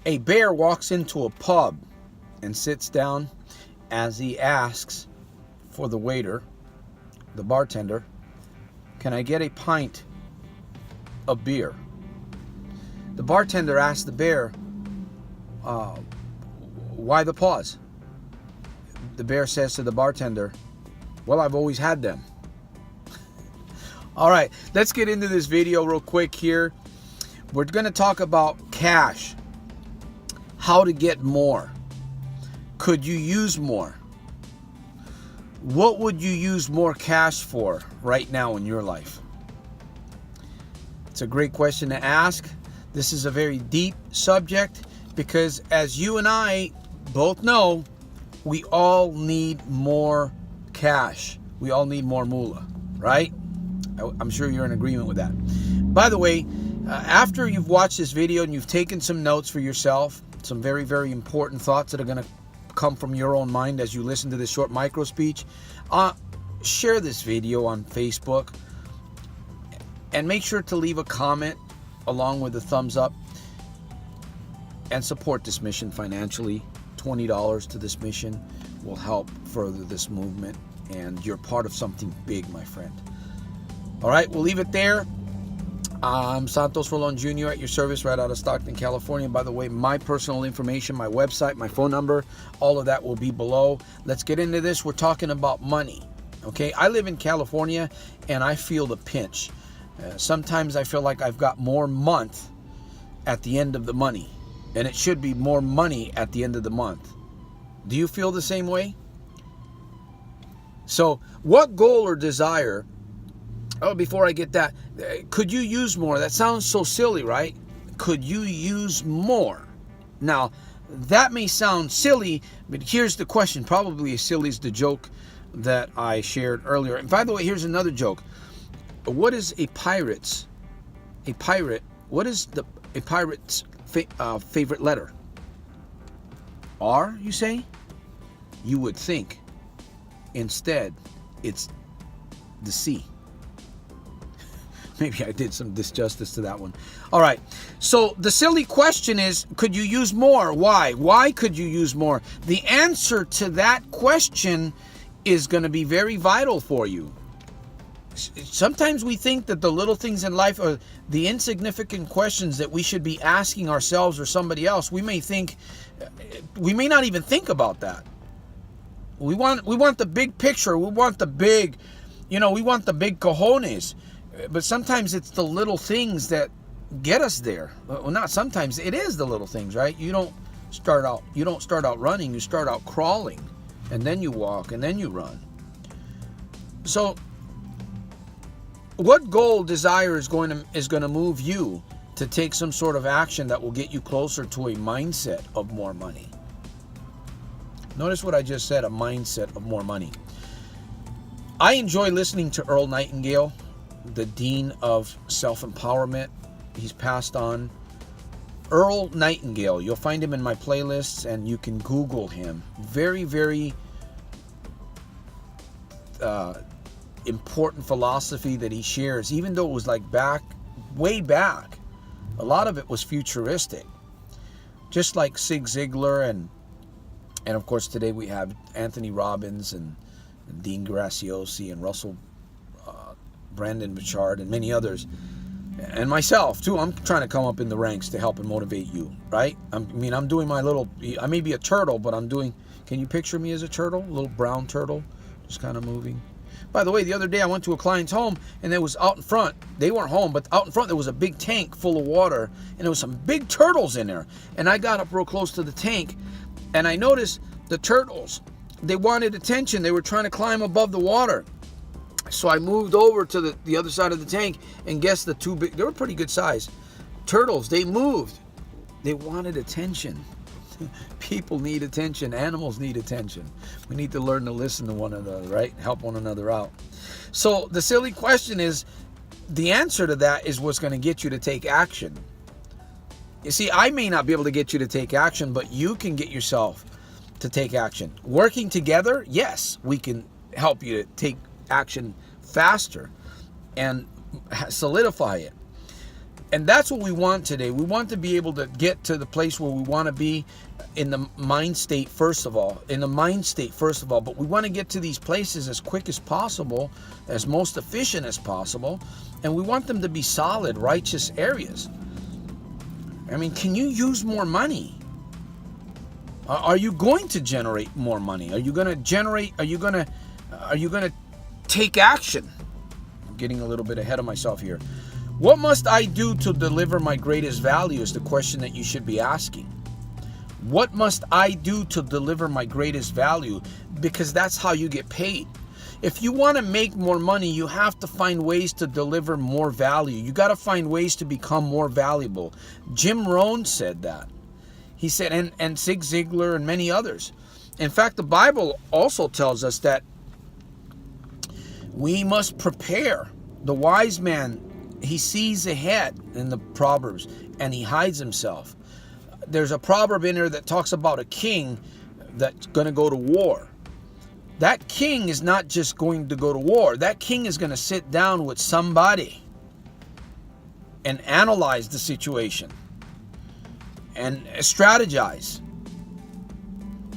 A bear walks into a pub and sits down as he asks for the waiter, the bartender, "Can I get a pint of beer?" The bartender asks the bear, "Why the pause?" The bear says to the bartender, "Well, I've always had them." All right, let's get into this video real quick here. We're going to talk about cash. How to get more. Could you use more? What would you use more cash for right now in your life? It's a great question to ask. This is a very deep subject because, as you and I both know, we all need more cash. We all need more moolah, right? I'm sure you're in agreement with that. By the way, after you've watched this video and you've taken some notes for yourself, some very, very important thoughts that are going to come from your own mind as you listen to this short micro speech, share this video on Facebook and make sure to leave a comment along with a thumbs up and support this mission financially. $20 to this mission will help further this movement, and you're part of something big, my friend. All right, we'll leave it there. I'm Santos Rolon Jr. at your service right out of Stockton, California. By the way, my personal information, my website, my phone number, all of that will be below. Let's get into this. We're talking about money. Okay, I live in California and I feel the pinch. Sometimes I feel like I've got more month at the end of the money, and it should be more money at the end of the month. Do you feel the same way? So, what goal or desire? Oh, before I get that, could you use more? That sounds so silly, right? Could you use more? Now, that may sound silly, but here's the question. Probably as silly as the joke that I shared earlier. And by the way, here's another joke. What is a pirate's? What is a pirate's favorite letter? R, you say? You would think. Instead, it's the C. Maybe I did some disjustice to that one. All right. So the silly question is, could you use more? Why? Why could you use more? The answer to that question is going to be very vital for you. Sometimes we think that the little things in life are the insignificant questions that we should be asking ourselves or somebody else. We may not even think about that. We want the big picture. We want the big, we want the big cojones. But sometimes it's the little things that get us there. Well, not sometimes. It is the little things, right? You don't start out running. You start out crawling, and then you walk, and then you run. So, what goal, desire is going to move you to take some sort of action that will get you closer to a mindset of more money? Notice what I just said, a mindset of more money. I enjoy listening to Earl Nightingale, the Dean of Self-Empowerment. He's passed on. Earl Nightingale. You'll find him in my playlists, and you can Google him. Very, very important philosophy that he shares, even though it was like way back. A lot of it was futuristic. Just like Zig Ziglar and of course today we have Anthony Robbins and Dean Graciosi and Russell Brandon Burchard and many others, and myself too. I'm trying to come up in the ranks to help and motivate you, right? I'm doing my little, I may be a turtle, but I'm doing, can you picture me as a turtle? A little brown turtle, just kind of moving. By the way, the other day I went to a client's home, and there was out in front, they weren't home, but out in front there was a big tank full of water, and there was some big turtles in there. And I got up real close to the tank, and I noticed the turtles, they wanted attention. They were trying to climb above the water. So I moved over to the other side of the tank, and guess the two big, they were pretty good size turtles. They moved. They wanted attention. People need attention. Animals need attention. We need to learn to listen to one another, right? Help one another out. So the silly question is, the answer to that is what's going to get you to take action. You see, I may not be able to get you to take action, but you can get yourself to take action. Working together, yes, we can help you to take action faster and solidify it. And that's what we want today. We want to be able to get to the place where we want to be in the mind state, first of all. But we want to get to these places as quick as possible, as most efficient as possible. And we want them to be solid, righteous areas. I mean, can you use more money? Are you going to generate more money? Are you going to take action? I'm getting a little bit ahead of myself here. What must I do to deliver my greatest value is the question that you should be asking. What must I do to deliver my greatest value? Because that's how you get paid. If you want to make more money, you have to find ways to deliver more value. You got to find ways to become more valuable. Jim Rohn said that. He said, and Zig Ziglar and many others. In fact, the Bible also tells us that we must prepare. The wise man, he sees ahead in the Proverbs and he hides himself. There's a proverb in there that talks about a king that's going to go to war. That king is not just going to go to war. That king is going to sit down with somebody and analyze the situation and strategize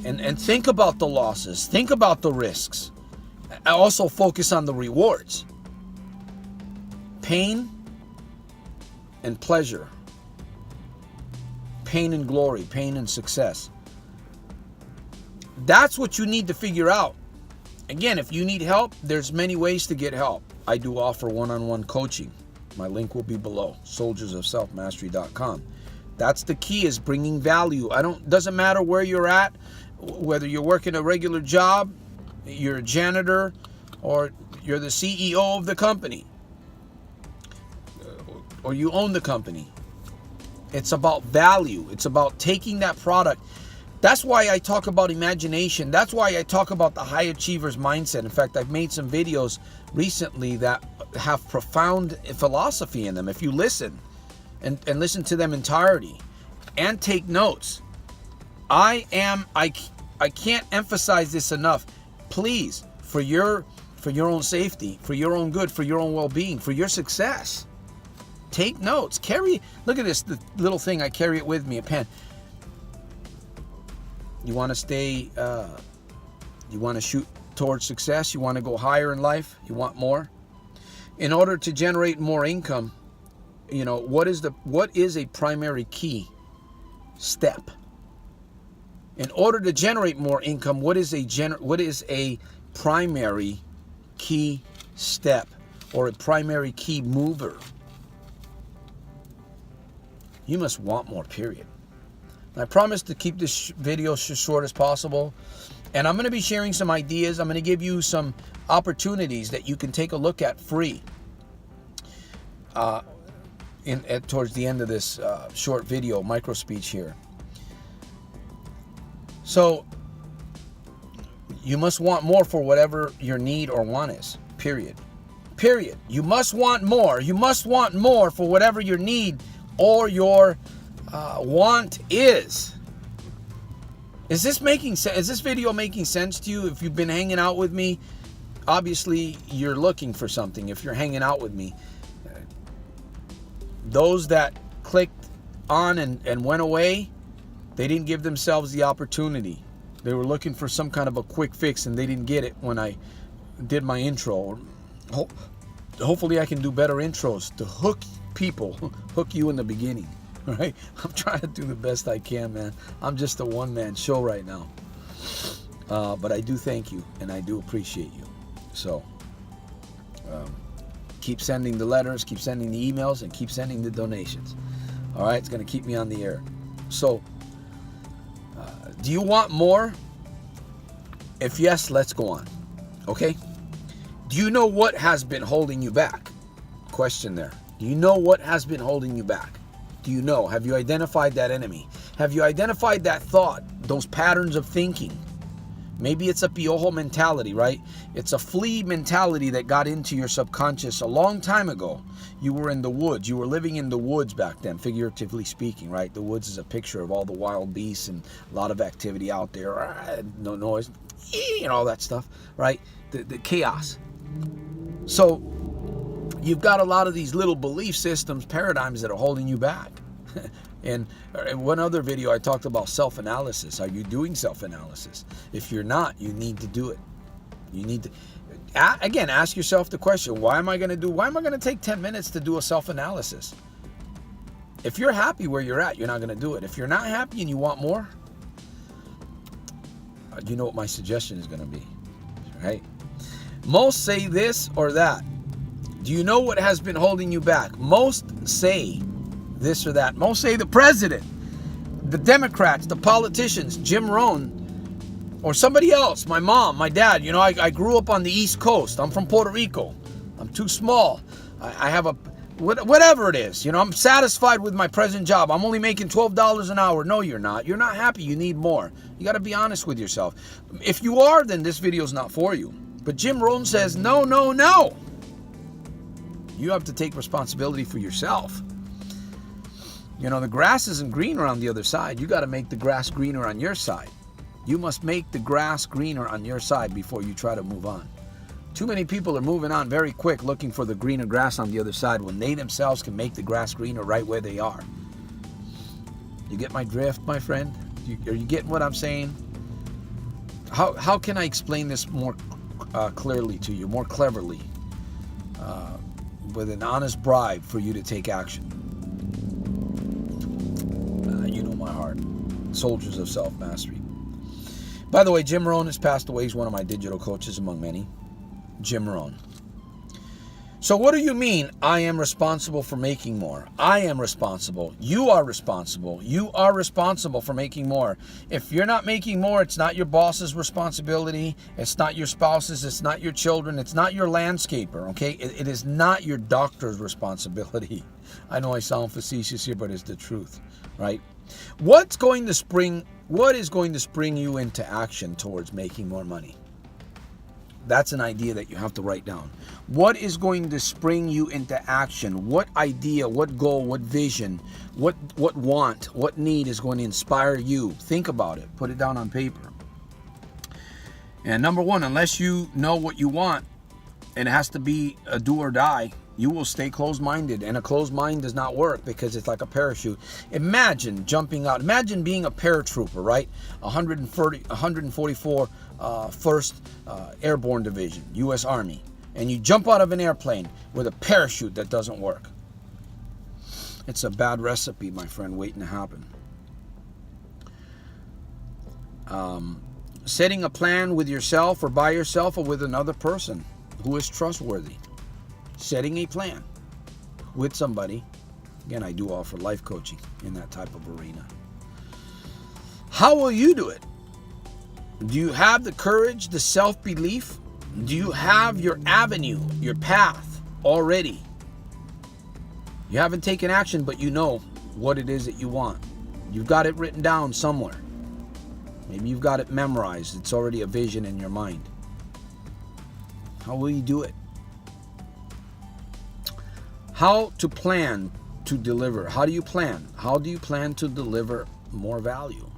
and think about the losses, think about the risks. I also focus on the rewards. Pain and pleasure. Pain and glory, pain and success. That's what you need to figure out. Again, if you need help, there's many ways to get help. I do offer one-on-one coaching. My link will be below, soldiersofselfmastery.com. That's the key, is bringing value. Doesn't matter where you're at, whether you're working a regular job, you're a janitor, or you're the CEO of the company, or you own the company. It's about value. It's about taking that product. That's why I talk about imagination. That's why I talk about the high achievers mindset. In fact, I've made some videos recently that have profound philosophy in them. If you listen and listen to them entirety and take notes, I can't emphasize this enough. Please, for your own safety, for your own good, for your own well-being, for your success, take notes. Look at this, the little thing. I carry it with me, a pen. You want to stay, you want to shoot towards success. You want to go higher in life. You want more. In order to generate more income, what is a primary key step? In order to generate more income, what is a primary key step or a primary key mover? You must want more, period. I promise to keep this video as short as possible. And I'm going to be sharing some ideas. I'm going to give you some opportunities that you can take a look at free towards the end of this short video, micro speech here. So, you must want more for whatever your need or want is, period. Period. You must want more. You must want more for whatever your need or your want is. Is this making sense? Is this video making sense to you? If you've been hanging out with me, obviously you're looking for something. If you're hanging out with me, those that clicked on and went away, they didn't give themselves the opportunity. They were looking for some kind of a quick fix and they didn't get it when I did my intro. Hopefully I can do better intros to hook people, hook you in the beginning. Right? I'm trying to do the best I can, man. I'm just a one-man show right now. But I do thank you and I do appreciate you. So keep sending the letters, keep sending the emails, and keep sending the donations. All right? It's going to keep me on the air. So do you want more? If yes, let's go on. Okay? Do you know what has been holding you back? Question there. Do you know what has been holding you back? Do you know? Have you identified that enemy? Have you identified that thought, those patterns of thinking? Maybe it's a piojo mentality, right? It's a flea mentality that got into your subconscious a long time ago. You were in the woods. You were living in the woods back then, figuratively speaking, right? The woods is a picture of all the wild beasts and a lot of activity out there. No noise, all that stuff, right? The chaos. So You've got a lot of these little belief systems, paradigms that are holding you back. And in one other video, I talked about self-analysis. Are you doing self-analysis? If you're not, you need to do it. You need to, again, ask yourself the question, why am I going to take 10 minutes to do a self-analysis? If you're happy where you're at, you're not going to do it. If you're not happy and you want more, you know what my suggestion is going to be, right? Most say this or that. Do you know what has been holding you back? Most say this or that. Most say the president, the Democrats, the politicians, Jim Rohn, or somebody else, my mom, my dad. You know, I grew up on the East Coast. I'm from Puerto Rico. I'm too small. I have a, whatever it is. You know, I'm satisfied with my present job. I'm only making $12 an hour. No, you're not. You're not happy. You need more. You got to be honest with yourself. If you are, then this video is not for you. But Jim Rohn says, no, no, no. You have to take responsibility for yourself. You know, the grass isn't greener on the other side. You got to make the grass greener on your side. You must make the grass greener on your side before you try to move on. Too many people are moving on very quick looking for the greener grass on the other side when they themselves can make the grass greener right where they are. You get my drift, my friend? Are you getting what I'm saying? How can I explain this more clearly to you, more cleverly, with an honest bribe for you to take action? You know my heart. Soldiers of Self-Mastery. By the way, Jim Rohn has passed away. He's one of my digital coaches among many. Jim Rohn. So what do you mean, I am responsible for making more? I am responsible. You are responsible. You are responsible for making more. If you're not making more, it's not your boss's responsibility. It's not your spouse's. It's not your children. It's not your landscaper, okay? It is not your doctor's responsibility. I know I sound facetious here, but it's the truth, right? What is going to spring you into action towards making more money? That's an idea that you have to write down. What is going to spring you into action? What idea, what goal, what vision, what want, what need is going to inspire you? Think about it. Put it down on paper. And number one, unless you know what you want, and it has to be a do or die, you will stay closed-minded. And a closed mind does not work because it's like a parachute. Imagine jumping out. Imagine being a paratrooper, right? 144 1st Airborne Division, U.S. Army. And you jump out of an airplane with a parachute that doesn't work. It's a bad recipe, my friend, waiting to happen. Setting a plan with yourself or by yourself or with another person who is trustworthy. Setting a plan with somebody. Again, I do offer life coaching in that type of arena. How will you do it? Do you have the courage, the self-belief? Do you have your avenue, your path already? You haven't taken action, but you know what it is that you want. You've got it written down somewhere. Maybe you've got it memorized. It's already a vision in your mind. How will you do it? How to plan to deliver. How do you plan? How do you plan to deliver more value?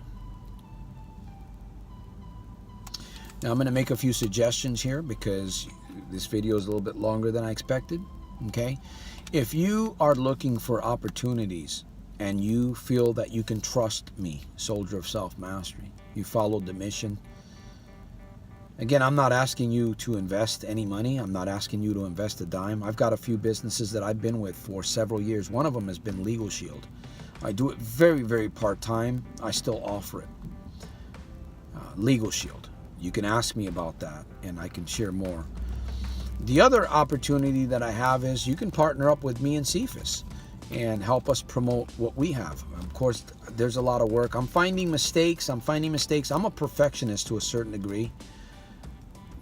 Now I'm going to make a few suggestions here because this video is a little bit longer than I expected. Okay? If you are looking for opportunities and you feel that you can trust me, Soldier of Self-Mastery, you followed the mission. Again, I'm not asking you to invest any money. I'm not asking you to invest a dime. I've got a few businesses that I've been with for several years. One of them has been Legal Shield. I do it very, very part-time. I still offer it. Legal Shield. You can ask me about that and I can share more. The other opportunity that I have is you can partner up with me and Cephas and help us promote what we have. Of course, there's a lot of work. I'm finding mistakes. I'm a perfectionist to a certain degree.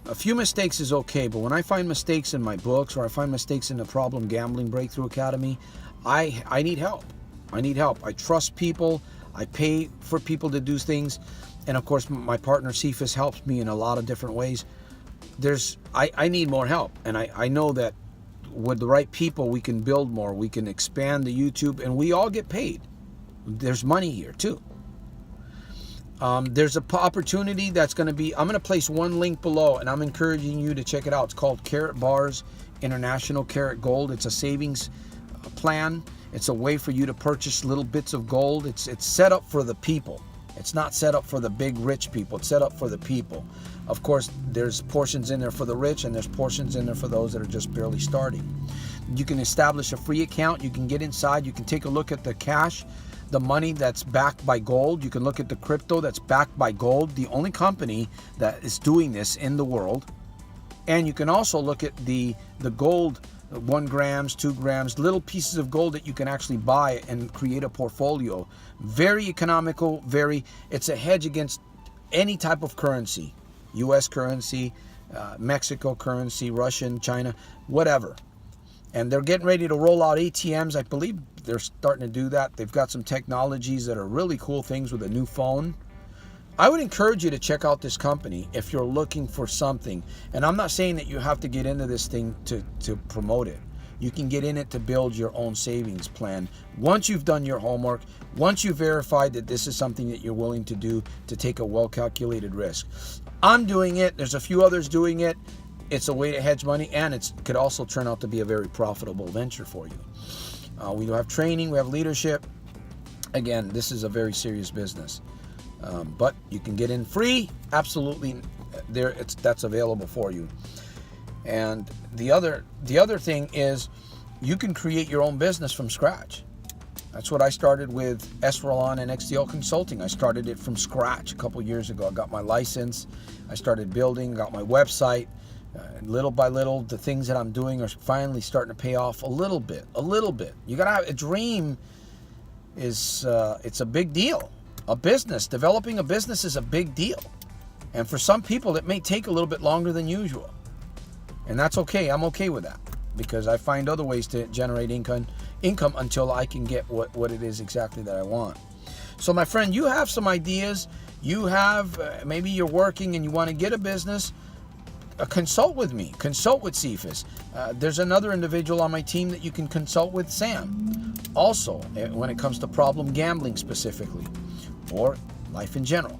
A few mistakes is okay, but when I find mistakes in my books or I find mistakes in the Problem Gambling Breakthrough Academy, I need help. I need help. I trust people. I pay for people to do things. And of course, my partner Cephas helps me in a lot of different ways. I need more help. And I know that with the right people, we can build more. We can expand the YouTube and we all get paid. There's money here too. There's a opportunity that's going to be, I'm going to place one link below, and I'm encouraging you to check it out. It's called Carat Bars International Carat Gold. It's a savings plan. It's a way for you to purchase little bits of gold. It's set up for the people. It's not set up for the big rich people. It's set up for the people. Of course, there's portions in there for the rich, and there's portions in there for those that are just barely starting. You can establish a free account. You can get inside. You can take a look at the cash, the money that's backed by gold. You can look at the crypto that's backed by gold, the only company that is doing this in the world. And you can also look at the gold, 1 grams, 2 grams, little pieces of gold that you can actually buy and create a portfolio. Very economical, it's a hedge against any type of currency. US currency, Mexico currency, Russian, China, whatever. And they're getting ready to roll out ATMs. I believe they're starting to do that. They've got some technologies that are really cool things with a new phone. I would encourage you to check out this company if you're looking for something. And I'm not saying that you have to get into this thing to promote it. You can get in it to build your own savings plan. Once you've done your homework, once you've verified that this is something that you're willing to do, to take a well-calculated risk. I'm doing it. There's a few others doing it. It's a way to hedge money, and it could also turn out to be a very profitable venture for you. We have training, we have leadership. Again, this is a very serious business. But you can get in free, absolutely. That's available for you. And the other thing is, you can create your own business from scratch. That's what I started with Rolon and XDL Consulting. I started it from scratch a couple years ago. I got my license. I started building, got my website. Little by little, the things that I'm doing are finally starting to pay off a little bit. You gotta have a dream. It's a big deal. Developing a business is a big deal. And for some people, it may take a little bit longer than usual. And that's okay. I'm okay with that, because I find other ways to generate income until I can get what it is exactly that I want. So my friend, you have some ideas. You have, maybe you're working and you want to get a business. Consult with me. Consult with Cephas. There's another individual on my team that you can consult with, Sam. Also, when it comes to problem gambling specifically, or life in general.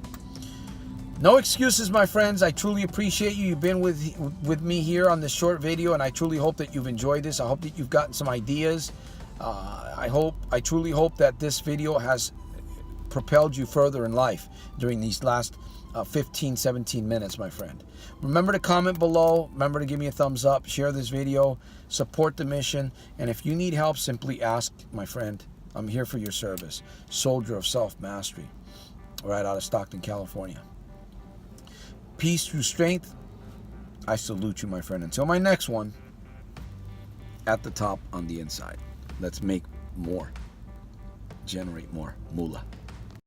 No excuses, my friends. I truly appreciate you. You've been with me here on this short video, and I truly hope that you've enjoyed this. I hope that you've gotten some ideas. I truly hope that this video has propelled you further in life during these last 15-17 minutes, my friend. Remember to comment below. Remember to give me a thumbs up. Share this video. Support the mission. And if you need help, simply ask, my friend. I'm here for your service. Soldier of Self-Mastery, right out of Stockton, California. Peace through strength. I salute you, my friend. Until my next one, at the top on the inside. Let's make more. Generate more moolah.